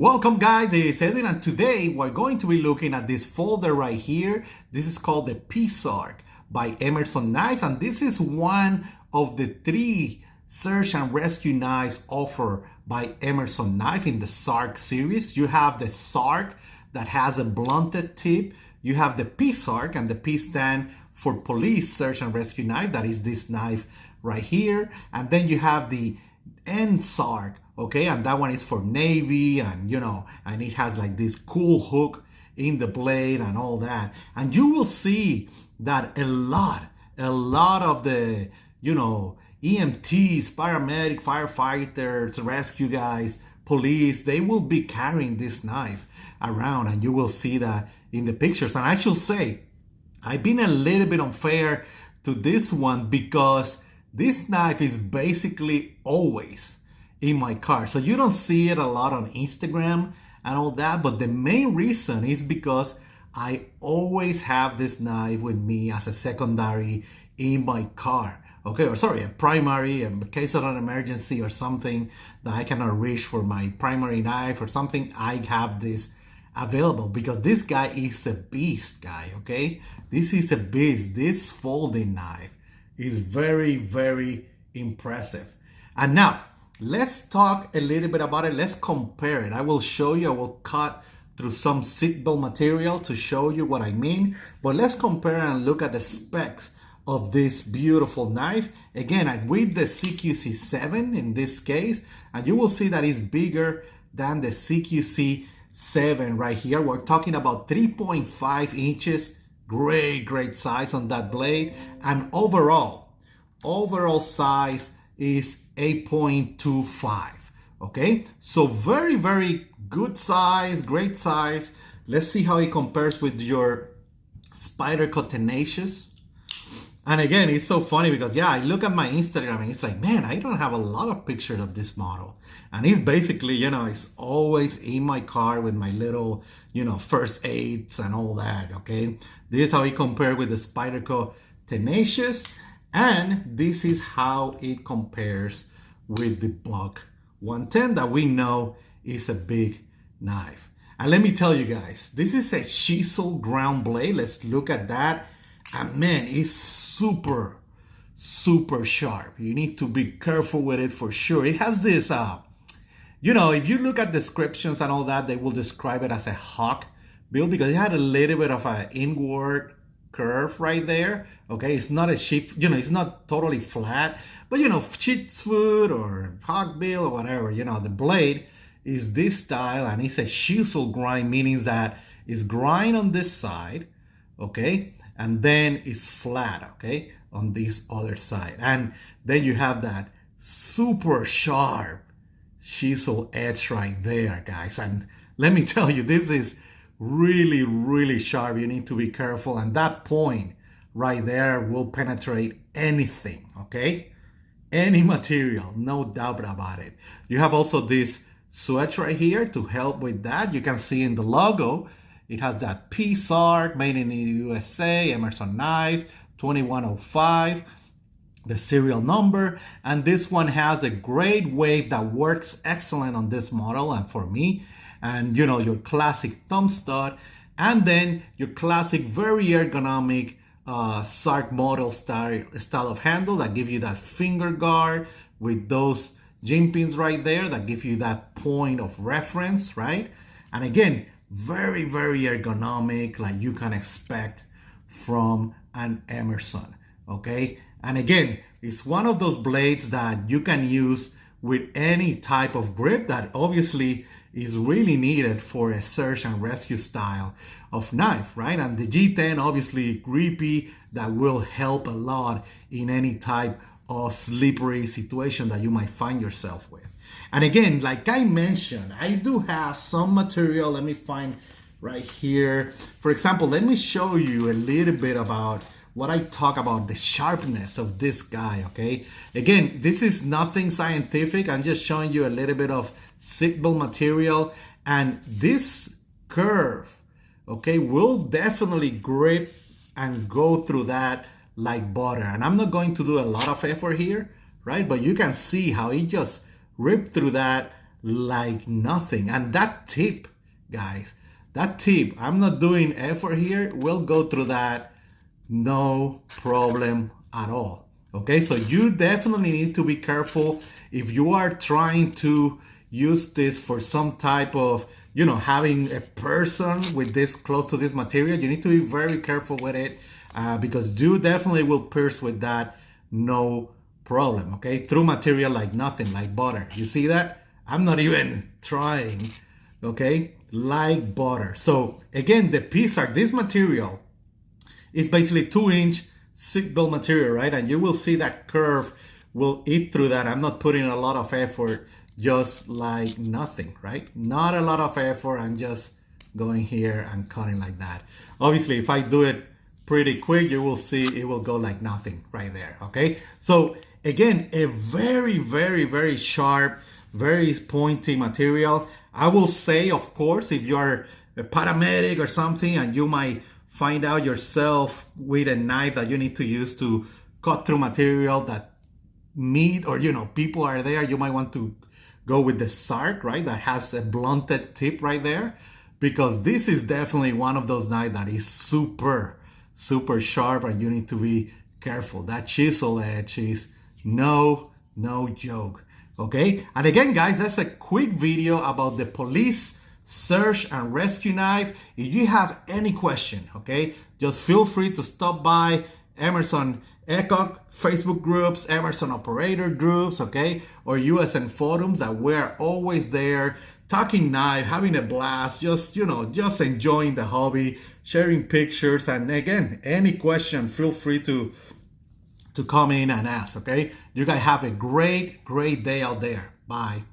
Welcome guys, this is Edwin, and today we're going to be looking at this folder right here. This is called the P-SARK by Emerson Knives, and this is one of the 3 search and rescue knives offered by Emerson Knives in the SARK series. You have the SARK that has a blunted tip. You have the P-SARK, and the P stand for police search and rescue knife. That is this knife right here. And then you have the N-SARK, okay, and that one is for Navy, and and it has like this cool hook in the blade and all that. And you will see that a lot of the EMTs, paramedic, firefighters, rescue guys, police, they will be carrying this knife around, and you will see that in the pictures. And I should say, I've been a little bit unfair to this one because this knife is basically always in my car. So you don't see it a lot on Instagram and all that, but the main reason is because I always have this knife with me as a secondary in my car. Okay, or sorry, a primary in case of an emergency or something that I cannot reach for my primary knife or something. I have this available because this guy is a beast, guy. Okay, this is a beast. This folding knife is very, very impressive. And now let's talk a little bit about it. Let's compare it. I will show you. I will cut through some seatbelt material to show you what I mean. But let's compare and look at the specs of this beautiful knife. Again, I'm with the CQC7 in this case, and you will see that it's bigger than the CQC7 right here. We're talking about 3.5 inches. Great size on that blade. And overall size is 8.25. Okay, so very good size, great size. Let's see how it compares with your Spyderco Tenacious. And again, it's so funny because I look at my Instagram and it's like, man, I don't have a lot of pictures of this model. And it's basically, it's always in my car with my little, first aids and all that, okay? This is how it compares with the Spyderco Tenacious. And this is how it compares with the Buck 110 that we know is a big knife. And let me tell you guys, this is a chisel ground blade. Let's look at that. And man, it's super sharp. You need to be careful with it for sure. It has this, if you look at descriptions and all that, they will describe it as a hawk build because it had a little bit of an inward curve right there. Okay, it's not a sheep, it's not totally flat, but sheep's foot or hawk bill or whatever, the blade is this style, and it's a chisel grind, meaning that it's grind on this side, okay, and then it's flat, okay, on this other side. And then you have that super sharp chisel edge right there, guys. And let me tell you, this is really sharp. You need to be careful, and that point right there will penetrate anything, okay, any material, no doubt about it. You have also this switch right here to help with that. You can see in the logo it has that P-SARK, made in the USA, Emerson Knives 2105, the serial number. And this one has a great wave that works excellent on this model and for me. And your classic thumb stud, and then your classic very ergonomic SARK model style of handle that give you that finger guard with those gym pins right there that give you that point of reference, right? And again, very ergonomic, like you can expect from an Emerson, okay? And again, it's one of those blades that you can use with any type of grip that obviously is really needed for a search and rescue style of knife, right? And the G10 obviously grippy, that will help a lot in any type of slippery situation that you might find yourself with. And again, like I mentioned, I do have some material. Let me find right here. For example, let me show you a little bit about what I talk about, the sharpness of this guy, okay? Again, this is nothing scientific. I'm just showing you a little bit of seatbelt material, and this curve, okay, will definitely grip and go through that like butter. And I'm not going to do a lot of effort here, right? But you can see how it just ripped through that like nothing. And that tip, guys, that tip, I'm not doing effort here. We'll go through that, no problem at all. Okay, so you definitely need to be careful if you are trying to use this for some type of, having a person with this close to this material. You need to be very careful with it because you definitely will pierce with that, no problem. Okay, through material like nothing, like butter. You see that? I'm not even trying. Okay, like butter. So again, the P-SARK, this material is basically 2-inch seatbelt material, right? And you will see that curve will eat through that. I'm not putting a lot of effort, just like nothing, right? Not a lot of effort. I'm just going here and cutting like that. Obviously, if I do it pretty quick, you will see it will go like nothing right there, okay? So again, a very, very, very sharp, very pointy material. I will say, of course, if you're a paramedic or something and you might find out yourself with a knife that you need to use to cut through material that meat or, people are there, you might want to go with the SARK, right? That has a blunted tip right there, because this is definitely one of those knives that is super, super sharp and you need to be careful. That chisel edge is no joke, okay? And again, guys, that's a quick video about the police search and rescue knife. If you have any question, okay, just feel free to stop by Emerson ECOG Facebook groups, Emerson operator groups, okay, or USN forums, that we're always there talking knife, having a blast, just enjoying the hobby, sharing pictures. And again, any question, feel free to come in and ask, okay? You guys have a great day out there. Bye.